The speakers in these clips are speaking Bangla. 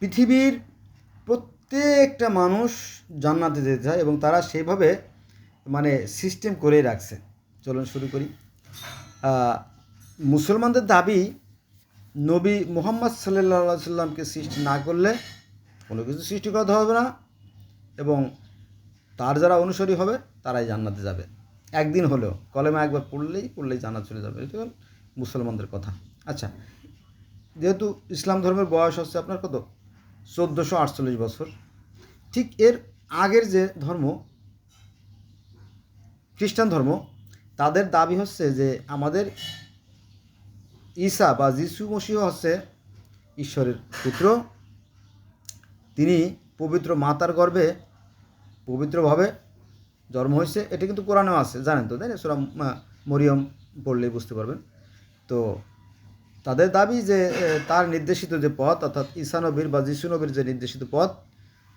পৃথিবীর প্রত্যেকটা মানুষ জান্নাতে যেতে চায় এবং তারা সেইভাবে মানে সিস্টেম করেই রাখছে। চলুন শুরু করি। মুসলমানদের দাবি, নবী মুহাম্মদ সাল্লাল্লাহু আলাইহি সাল্লামকে সৃষ্টি না করলে কোনো কিছু সৃষ্টি করা হবে না, এবং তার যারা অনুসারী হবে তারাই জান্নাতে যাবে। একদিন হলেও কলেমা একবার পড়লেই জান্নাত চলে যাবে। এটা হল মুসলমানদের কথা। আচ্ছা, যেহেতু ইসলাম ধর্মের বয়স হচ্ছে আপনার কত, 1448 বছর। ঠিক এর আগের যে ধর্ম, খ্রিস্টান ধর্ম, তাদের দাবি হচ্ছে যে আমাদের ঈসা বা যিশু মসীহ হচ্ছে ঈশ্বরের পুত্র। তিনি পবিত্র মাতার গর্ভে পবিত্রভাবে জন্ম হয়েছে। এটা কিন্তু কোরআনেও আছে, জানেন তো, তাই না? সূরা মরিয়ম পড়লেই বুঝতে পারবেন। তো তাদের দাবি যে তার নির্দেশিত যে পথ, অর্থাৎ ঈসা নবীর বা যিশু নবীর যে নির্দেশিত পথ,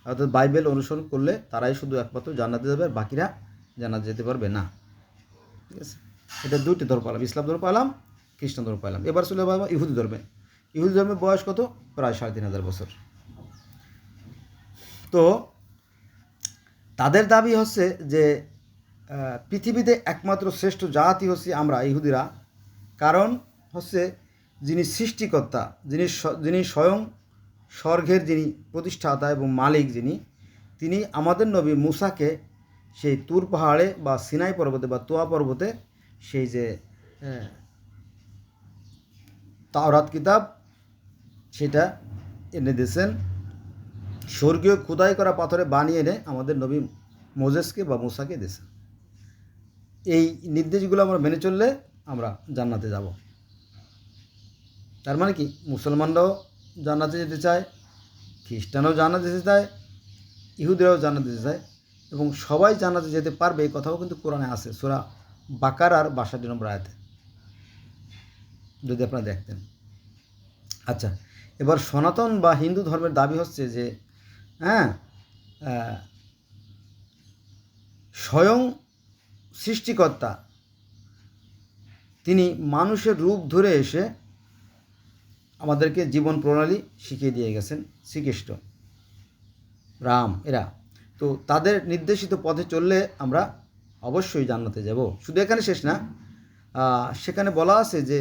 অর্থাৎ বাইবেল অনুসরণ করলে তারাই শুধু একমাত্র জান্নাতে যাবে, আর বাকিরা জান্নাতে যেতে পারবে না। ঠিক আছে, এটা দুইটি ধর্ম পালাম, ইসলাম ধর্ম পালাম, খ্রিস্টান ধর্ম পালাম। এবার চলে যাবো ইহুদি ধর্মে। ইহুদি ধর্মের বয়স কত? প্রায় 3500 বছর। তো তাদের দাবি হচ্ছে যে পৃথিবীতে একমাত্র শ্রেষ্ঠ জাতি হচ্ছে আমরা ইহুদিরা। কারণ হচ্ছে যিনি সৃষ্টিকর্তা, যিনি স্বয়ং স্বর্গের যিনি প্রতিষ্ঠাতা এবং মালিক, তিনি আমাদের নবী মুসাকে সেই তুর পাহাড়ে বা সিনাই পর্বতে বা তোয়া পর্বতে সেই যে তাওরাত কিতাব সেটা এনে দিয়েছেন, স্বর্গীয় খোদাই করা পাথরে বানিয়ে এনে আমাদের নবী মোজেসকে বা মুসাকে দিয়েছেন। এই নির্দেশগুলো আমরা মেনে চললে আমরা জান্নাতে যাব। তার মানে কি, মুসলমানরাও জান্নাতে যেতে চায়, খ্রিস্টানও জান্নাতে যেতে চায়, ইহুদিরাও জান্নাতে যেতে চায়, এবং সবাই জান্নাতে যেতে পারবে এই কথাও কিন্তু কোরআনে আছে, সূরা বাকারার 62 নম্বর আয়াতে, যদি আপনারা দেখতেন। আচ্ছা, এবার সনাতন বা হিন্দু ধর্মের দাবি হচ্ছে যে স্বয়ং সৃষ্টিকর্তা তিনি মানুষের রূপ ধরে এসে আমাদেরকে জীবন প্রণালী শিখিয়ে দিয়ে গেছেন, শ্রীকৃষ্ণ, রাম, এরা। তো তাদের নির্দেশিত পথে চললে আমরা অবশ্যই জান্নাতে যাব। শুধু এখানে শেষ না, সেখানে বলা আছে যে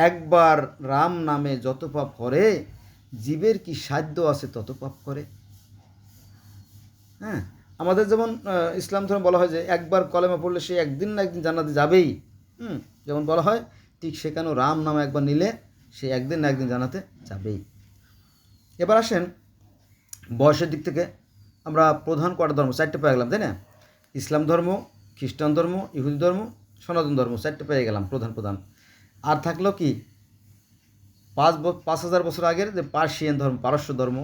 একবার রাম নামে যত পাপ করে, জীবের কি সাধ্য আছে তত পাপ করে। হ্যাঁ, আমাদের যেমন ইসলাম ধর্ম বলা হয় যে একবার কলেমা পড়লে সে একদিন না একদিন জান্নাতে যাবেই। যেমন বলা হয়, ঠিক সেখানেও রাম নাম একবার নিলে সে একদিন না একদিন জান্নাতে যাবেই। এবার আসেন বয়সের দিক থেকে আমরা প্রধান কটা ধর্ম, 4টে পেয়ে গেলাম, তাই না? ইসলাম ধর্ম, খ্রিস্টান ধর্ম, ইহুদি ধর্ম, সনাতন ধর্ম, 4টে পেয়ে গেলাম প্রধান। আর থাকলো কি 5000 বছর আগের যে পার্সিয়ান ধর্ম, পারস্য ধর্ম।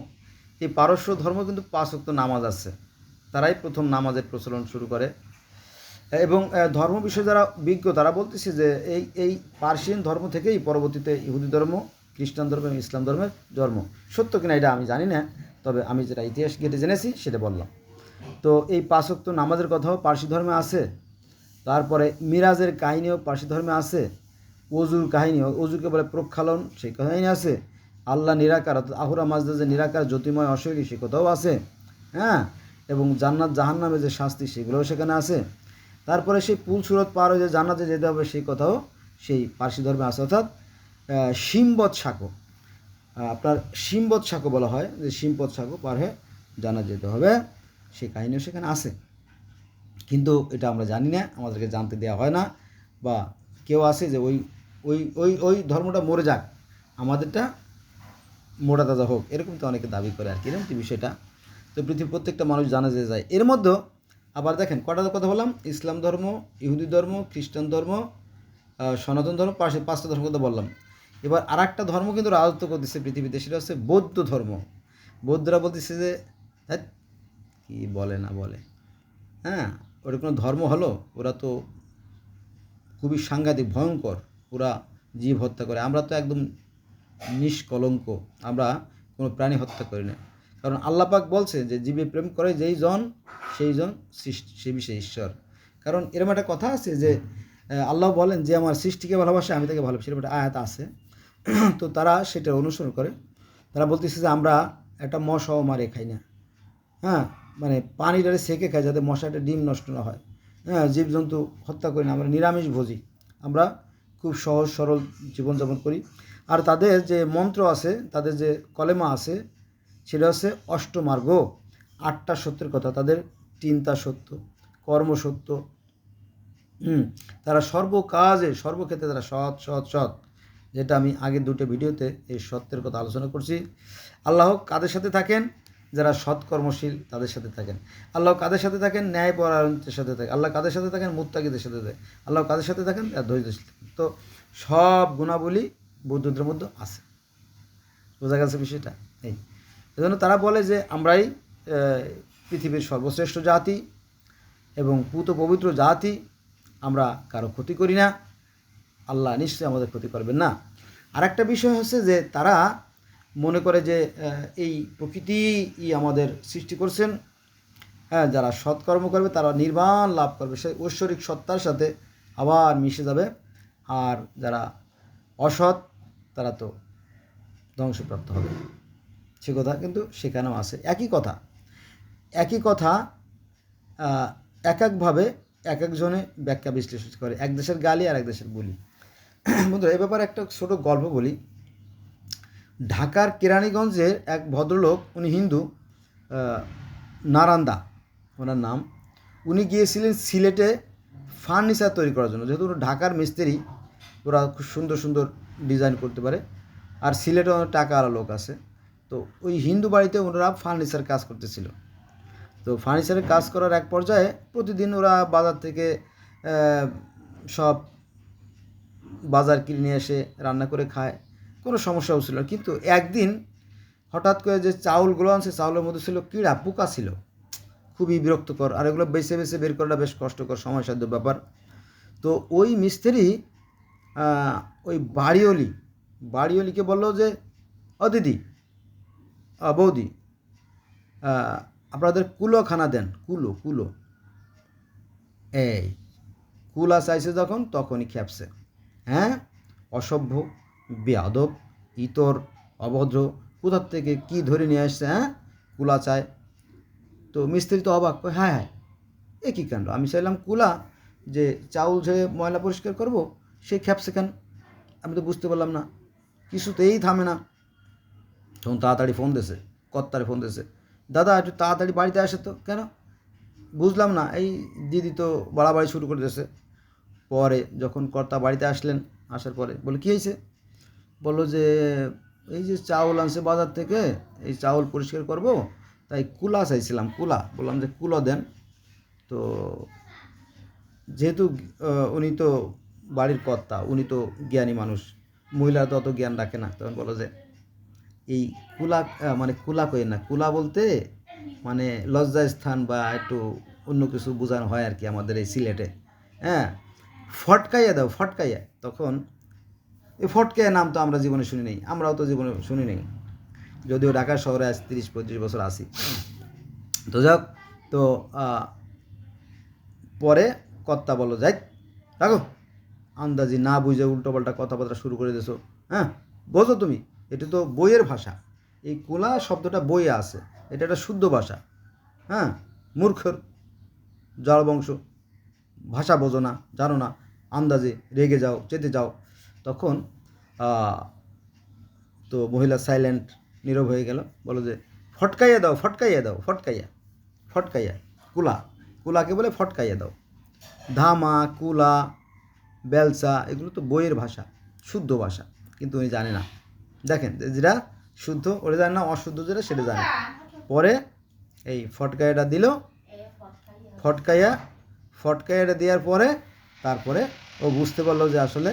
এই পারস্য ধর্ম কিন্তু 5 ওয়াক্ত নামাজ আছে, তারাই প্রথম নামাজের প্রচলন শুরু করে। এবং ধর্ম বিষয়ে যারা বিজ্ঞ তারা বলতেছে যে এই পার্সিয়ান ধর্ম থেকেই পরবর্তীতে ইহুদি ধর্ম, খ্রিস্টান ধর্ম এবং ইসলাম ধর্মের জন্ম। সত্য কিনা এটা আমি জানি না, তবে আমি যেটা ইতিহাস ঘেটে জেনেছি সেটা বললাম। তো এই 5 ওয়াক্ত নামাজের কথাও পার্সি ধর্মে আছে। তারপরে মিরাজের কাহিনীও পার্সি ধর্মে আছে। অজুর কাহিনী, অজুকে বলে প্রক্ষালন, সেই কাহিনী আছে। আল্লাহ নিরাকার, অর্থাৎ আহুরা মাজদা যে নিরাকার জ্যোতিময় অশৈলী, সে কথাও আছে। এবং জান্নাত জাহান্নামে যে শাস্তি, সেগুলোও সেখানে আছে। তারপরে সেই পুল সুরত পার হয়ে যে জান্নাতে যেতে হবে, সেই কথাও সেই পার্সি ধর্মে আছে। অর্থাৎ সিমবৎ সাঁকো, আপনার সিমবৎ সাঁকো বলা হয়, যে সিমপথ সাঁকো পার হয়ে জান্নাত যেতে হবে, সেই কাহিনীও সেখানে আছে। কিন্তু এটা আমরা জানি না, আমাদেরকে জানতে দেওয়া হয় না, বা কেউ আছে যে ওই ওই ওই ওই ধর্মটা মরে যাক, আমাদেরটা মোটা তাজা হোক, এরকম তো অনেকে দাবি করে আর কি, এরকম কি বিষয়টা। তো পৃথিবীর প্রত্যেকটা মানুষ জানা যে যায়। এর মধ্যে আবার দেখেন কটা কথা বললাম, ইসলাম ধর্ম, ইহুদি ধর্ম, খ্রিস্টান ধর্ম, সনাতন ধর্ম, 5টা ধর্ম কথা বললাম। এবার আর একটা ধর্ম কিন্তু রাজত্ব করতেছে পৃথিবীতে, সেটা হচ্ছে বৌদ্ধ ধর্ম। বৌদ্ধরা বলতেছে যে কি বলে না বলে, ওটা কোনো ধর্ম হলো? ওরা তো খুবই সাংঘাতিক, ভয়ঙ্কর, ওরা জীব হত্যা করে। আমরা তো একদম নিষ্কলঙ্ক, আমরা কোনো প্রাণী হত্যা করি না। কারণ আল্লাহ পাক বলছে যে জীবে প্রেম করে যেই জন, সেই জন সে বিষয়ে ঈশ্বর। কারণ এরকম একটা কথা আছে যে আল্লাহ বলেন যে আমার সৃষ্টিকে ভালোবাসে, আমি তাকে ভালোবাসি, এরকম একটা আয়াত আছে। তো তারা সেটা অনুসরণ করে। তারা বলতেছে যে আমরা একটা মশাও মারে খাই না, হ্যাঁ, মানে পানিটারে সেকে খাই যাতে মশাটা ডিম নষ্ট না হয়, হ্যাঁ, জীবজন্তু হত্যা করি না, আমরা নিরামিষ ভোজি, আমরা খুব সহজ সরল জীবনযাপন করি। আর তাদের যে মন্ত্র আছে, তাদের যে কলেমা আছে, সেটা হচ্ছে অষ্টমার্গ, 8টা সত্যের কথা, তাদের চিন্তা সত্য, কর্ম সত্য, তারা সর্বকাজে সর্বক্ষেত্রে তারা সৎ সৎ সৎ, যেটা আমি আগের 2টো ভিডিওতে এই সত্যের কথা আলোচনা করছি। আল্লাহ কাদের সাথে থাকেন? যারা সৎকর্মশীল তাদের সাথে থাকেন। আল্লাহ কাদের সাথে থাকেন? ন্যায়পরায়ণদের সাথে থাকেন। আল্লাহ কাদের সাথে থাকেন? মুত্তাকিদের সাথে থাকেন। আল্লাহ কাদের সাথে থাকেন? ধৈর্যের সাথে থাকেন। তো সব গুণাবলী বৌদ্ধদের মধ্যে আছে। বোঝা গেছে বিষয়টা? এই এজন্য তারা বলে যে আমরাই পৃথিবীর সর্বশ্রেষ্ঠ জাতি এবং পূত পবিত্র জাতি, আমরা কারো ক্ষতি করি না, আল্লাহ নিশ্চয়ই আমাদের ক্ষতি করবেন না। আর একটা বিষয় হচ্ছে যে তারা মনে করে যে এই প্রকৃতিই আমাদের সৃষ্টি করছেন, হ্যাঁ, যারা সৎকর্ম করবে তারা নির্বাণ লাভ করবে, সেই ঐশ্বরিক সত্তার সাথে আবার মিশে যাবে, আর যারা অসৎ তারা তো ধ্বংসপ্রাপ্ত হবে। সে কথা কিন্তু সেখানেও আছে। একই কথা এক একভাবে এক একজনে ব্যাখ্যা বিশ্লেষণ করে, এক দেশের গালি আর এক দেশের বলি। বন্ধুরা, এ ব্যাপারে একটা ছোট গল্প বলি। ঢাকার কেরানীগঞ্জের এক ভদ্রলোক, উনি হিন্দু, নারান্দা ওনার নাম। উনি গিয়েছিলেন সিলেটে ফার্নিচার তৈরি করার জন্য, যেহেতু ঢাকার মিস্ত্রি, ওরা খুব সুন্দর সুন্দর ডিজাইন করতে পারে, আর সিলেটে অনেক টাকাওয়ালা লোক আছে। তো ওই হিন্দু বাড়িতে ওনারা ফার্নিচার কাজ করতেছিল। তো ফার্নিচারের কাজ করার এক পর্যায়ে প্রতিদিন ওরা বাজার থেকে সব বাজার কিনে নিয়ে এসে রান্না করে খায়, কোনো সমস্যাও ছিল না। কিন্তু একদিন হঠাৎ করে যে চাউলগুলো আনছে, চাউলের মধ্যে ছিল কীড়া, পোকা ছিল, খুবই বিরক্তকর, আর এগুলো বেছে বেছে বের করাটা বেশ কষ্টকর, সময়সাধ্য ব্যাপার। তো ওই মিস্ত্রি ওই বাড়িওয়ালিকে বললো যে, ও দিদি, বৌদি, আপনাদের কুলোখানা দেন, কুলো। এই কুলা চাইছে যখন, তখনই খেপছে, হ্যাঁ, অসভ্য, বেয়াদব, ইতর, অভদ্র, কোথার থেকে কি ধরে নিয়ে আসছে, হ্যাঁ, কুলা চায়। তো মিস্ত্রি তো অবাক, হ্যাঁ হ্যাঁ, এ কী কাণ্ড, আমি চাইলাম কুলা, যে চাউল ঝেড়ে ময়লা পরিষ্কার করব, সে খেপছে কেন, আমি তো বুঝতে পারলাম না, কিছুতেই থামে না। তখন তাড়াতাড়ি ফোন দিয়েছে, কর্তারে ফোন দিয়েছে, দাদা একটু তাড়াতাড়ি বাড়িতে আসে তো। কেন বুঝলাম না, এই দিদি তো বাড়াবাড়ি শুরু করে দিয়েছে। পরে যখন কর্তা বাড়িতে আসলেন, আসার পরে বলে, কী হয়েছে? বললো যে এই যে চাউল আনছে বাজার থেকে, এই চাউল পরিষ্কার করব, তাই কুলা চাইছিলাম, কুলা। বললাম যে কুলো দেন। তো যেহেতু উনি তো বাড়ির কর্তা, উনি তো জ্ঞানী মানুষ, মহিলারা তো অত জ্ঞান রাখে না, তখন বলো যে এই কুলা, মানে কুলা কই না, কুলা বলতে মানে লজ্জা স্থান বা একটু অন্য কিছু বোঝানো হয় আর কি আমাদের এই সিলেটে, হ্যাঁ, ফটকাইয়া দাও, ফটকাইয়া। তখন এই ফটকাইয়া নাম তো আমরা জীবনে শুনি নেই, আমরাও তো জীবনে শুনি নেই, যদিও ঢাকা শহরে আজ 30-35 বছর আছি। তো যাক, তো পরে কর্তা বলো, যাই রাখো, আন্দাজি না বুঝে উল্টোপাল্টা কথাবার্তা শুরু করে দিয়েছো, হ্যাঁ, বোঝো তুমি, এটা তো বইয়ের ভাষা, এই কোলা শব্দটা বইয়ে আছে, এটা একটা শুদ্ধ ভাষা, হ্যাঁ, মূর্খর জড় বংশ, ভাষা বোঝো না, জানো না, আন্দাজে রেগে যাও, চেতে যাও। তখন তো মহিলা সাইলেন্ট, নীরব হয়ে গেল, বলো যে ফটকাইয়া দাও, ফটকাইয়া দাও, ফটকাইয়া, কুলাকে বলে ফটকাইয়া দাও। ধামা, কুলা, বেলসা, এগুলো তো বইয়ের ভাষা, শুদ্ধ ভাষা, কিন্তু উনি জানে না। দেখেন, যেটা শুদ্ধ ওটা জানে না, অশুদ্ধ যেটা সেটা জানে। পরে এই ফটকাইয়াটা দিল, ফটকাইয়াটা দেওয়ার পরে তারপরে ও বুঝতে পারলো যে আসলে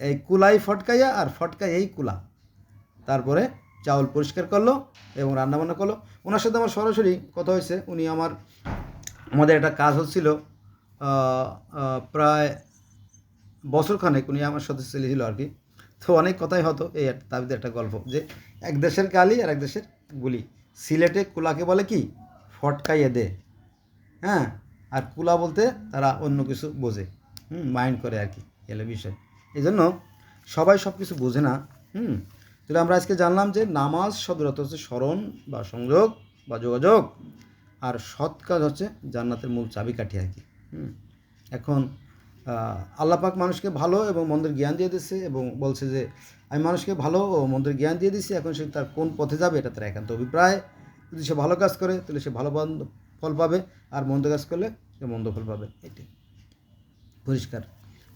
এই কুলাই ফটকাইয়া আর ফটকাইয়াই কুলা। তারপরে চাউল পরিষ্কার করলো এবং রান্নাবান্না করলো। ওনার সাথে আমার সরাসরি কথা হয়েছে। উনি আমাদের একটা কাজ হচ্ছিল, প্রায় বছরখানেক উনি আমার সাথে ছিল আর কি। তো অনেক কথাই হতো। এই তার ভিতরে একটা গল্প, যে এক দেশের গালি আর এক দেশের গুলি। সিলেটে কুলাকে বলে কি, ফটকাইয়ে দে, হ্যাঁ, আর কুলা বলতে তারা অন্য কিছু বোঝে, মাইন্ড করে আর কি, এলো বিষয়। এই জন্য সবাই সব কিছু বোঝে না, তাহলে আমরা আজকে জানলাম যে নামাজ শব্দের অর্থ হচ্ছে স্মরণ বা সংযোগ বা যোগাযোগ, আর সৎ কাজ হচ্ছে জান্নাতের মূল চাবিকাঠি আর কি। এখন আল্লাহ পাক মানুষকে ভালো এবং মন্দের জ্ঞান দিয়ে দিচ্ছে এবং বলছে যে আমি মানুষকে ভালো ও মন্দের জ্ঞান দিয়ে দিচ্ছি, এখন সে তার কোন পথে যাবে এটা তার একান্ত অভিপ্রায়। যদি সে ভালো কাজ করে তাহলে সে ভালো ফল পাবে, আর মন্দ কাজ করলে সে মন্দ ফল পাবে। এটি পরিষ্কার।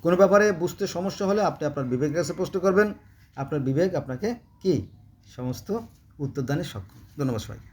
কোনো ব্যাপারে বুঝতে সমস্যা হলে আপনি আপনার বিবেকের কাছে প্রশ্ন করবেন, আপনার বিবেক আপনাকে কি সমস্ত উত্তরদানে সক্ষম। ধন্যবাদ সবাইকে।